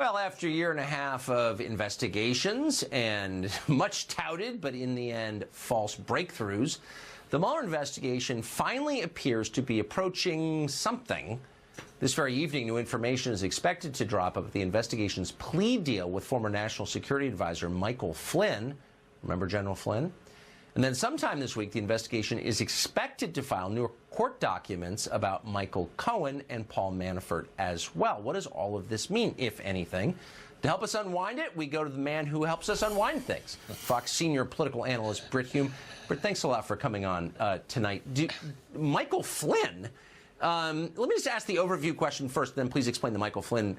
Well, after a year and a half of investigations and much touted, but in the end, false breakthroughs, the Mueller investigation finally appears to be approaching something. This very evening, new information is expected to drop about the investigation's plea deal with former National Security Advisor Michael Flynn. Remember General Flynn? And then sometime this week, the investigation is expected to file new court documents about Michael Cohen and Paul Manafort as well. What does all of this mean, if anything? To help us unwind it, we go to the man who helps us unwind things, Fox senior political analyst Brit Hume. Brit, thanks a lot for coming on tonight. Michael Flynn, let me just ask the overview question first, then please explain the Michael Flynn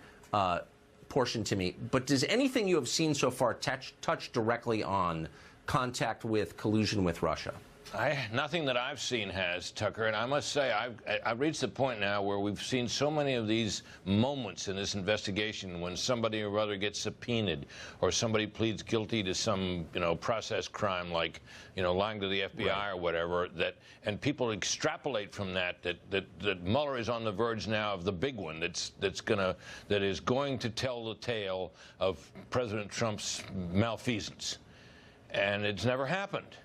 portion to me. But does anything you have seen so far touch directly on contact with collusion with Russia? Nothing that I've seen has, Tucker, and I must say I've reached the point now where we've seen so many of these moments in this investigation when somebody or other gets subpoenaed or somebody pleads guilty to some, process crime like, lying to the FBI right. or whatever, and people extrapolate from that Mueller is on the verge now of the big one that is going to tell the tale of President Trump's malfeasance. And it's never happened.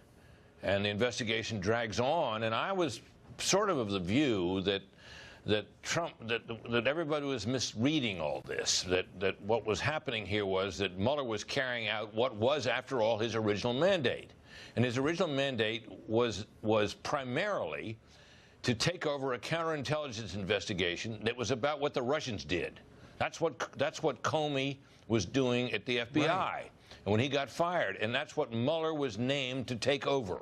And the investigation drags on. And I was sort of the view that everybody was misreading all this, that what was happening here was that Mueller was carrying out what was, after all, his original mandate. And his original mandate was primarily to take over a counterintelligence investigation that was about what the Russians did. That's what Comey was doing at the FBI. Right. And when he got fired, and that's what Mueller was named to take over.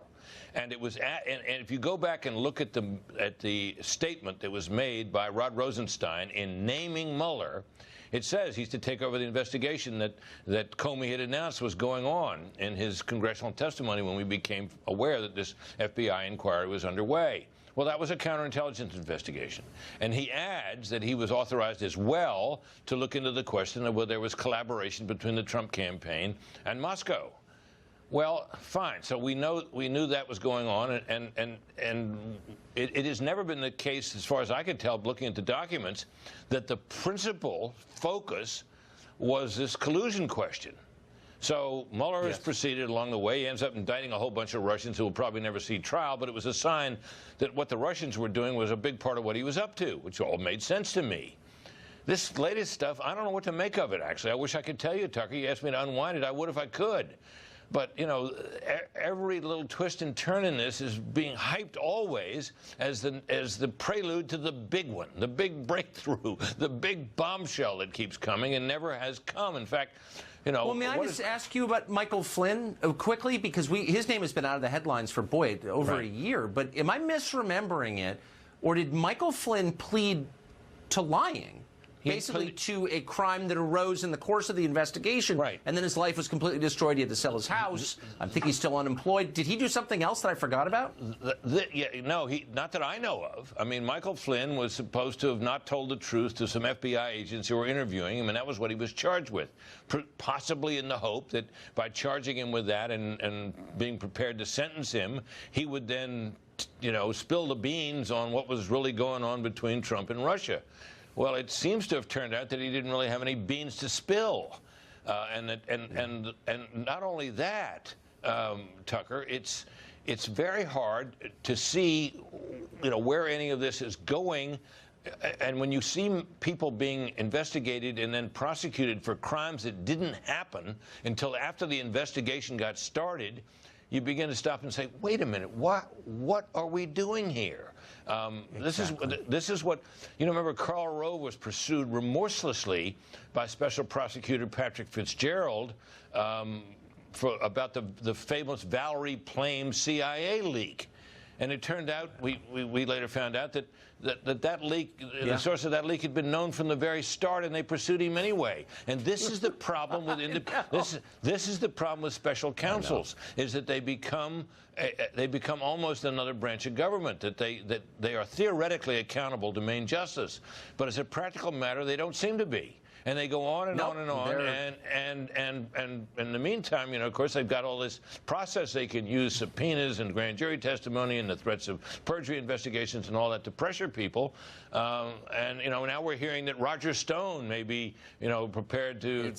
And it was and if you go back and look at the statement that was made by Rod Rosenstein in naming Mueller, it says he's to take over the investigation that Comey had announced was going on in his congressional testimony when we became aware that this FBI inquiry was underway. Well, that was a counterintelligence investigation. And he adds that he was authorized as well to look into the question of whether there was collaboration between the Trump campaign and Moscow. Well, fine. So we knew that was going on, and it has never been the case, as far as I could tell, looking at the documents, that the principal focus was this collusion question. So Mueller has proceeded along the way. He ends up indicting a whole bunch of Russians who will probably never see trial, but it was a sign that what the Russians were doing was a big part of what he was up to, which all made sense to me. This latest stuff, I don't know what to make of it, actually. I wish I could tell you, Tucker. You asked me to unwind it. I would if I could. But, every little twist and turn in this is being hyped always as the prelude to the big one, the big breakthrough, the big bombshell that keeps coming and never has come. In fact, Well, may I just ask you about Michael Flynn quickly? Because his name has been out of the headlines for, over a year. But am I misremembering it? Or did Michael Flynn plead to lying? Basically to a crime that arose in the course of the investigation, right. And then his life was completely destroyed. He had to sell his house. I think he's still unemployed. Did he do something else that I forgot about? No, not that I know of. I mean, Michael Flynn was supposed to have not told the truth to some FBI agents who were interviewing him, and that was what he was charged with, possibly in the hope that by charging him with that and being prepared to sentence him, he would then, spill the beans on what was really going on between Trump and Russia. Well, it seems to have turned out that he didn't really have any beans to spill, and not only that, Tucker, it's very hard to see, where any of this is going. And when you see people being investigated and then prosecuted for crimes that didn't happen until after the investigation got started, you begin to stop and say, wait a minute, what are we doing here? Exactly. This is what, remember Karl Rove was pursued remorselessly by Special Prosecutor Patrick Fitzgerald about the famous Valerie Plame CIA leak. And it turned out, we later found out that leak, the source of that leak had been known from the very start, and they pursued him anyway. And this is the problem with this is the problem with special counsels, is that they become almost another branch of government, that they are theoretically accountable to main justice, but as a practical matter, they don't seem to be. and they go on and Nope, on and on. And in the meantime, you know, of course, they've got all this process they can use, subpoenas and grand jury testimony and the threats of perjury investigations and all that to pressure people. And, you know, now we're hearing that Roger Stone may be, you know, prepared to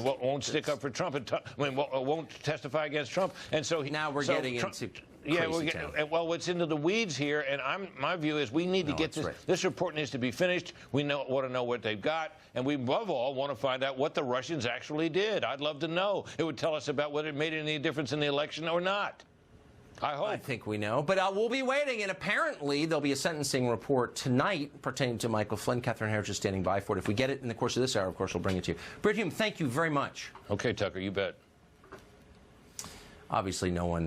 won't stick up for Trump. Won't testify against Trump. And so now we're getting into well, it's into the weeds here, and my view is we need to get this. Right. This report needs to be finished. We want to know what they've got, and we above all want to find out what the Russians actually did. I'd love to know. It would tell us about whether it made any difference in the election or not. I hope. I think we know, but we'll be waiting, and apparently there'll be a sentencing report tonight pertaining to Michael Flynn. Catherine Harris is standing by for it. If we get it in the course of this hour, of course, we'll bring it to you. Britt Hume, thank you very much. Okay, Tucker, you bet. Obviously, no one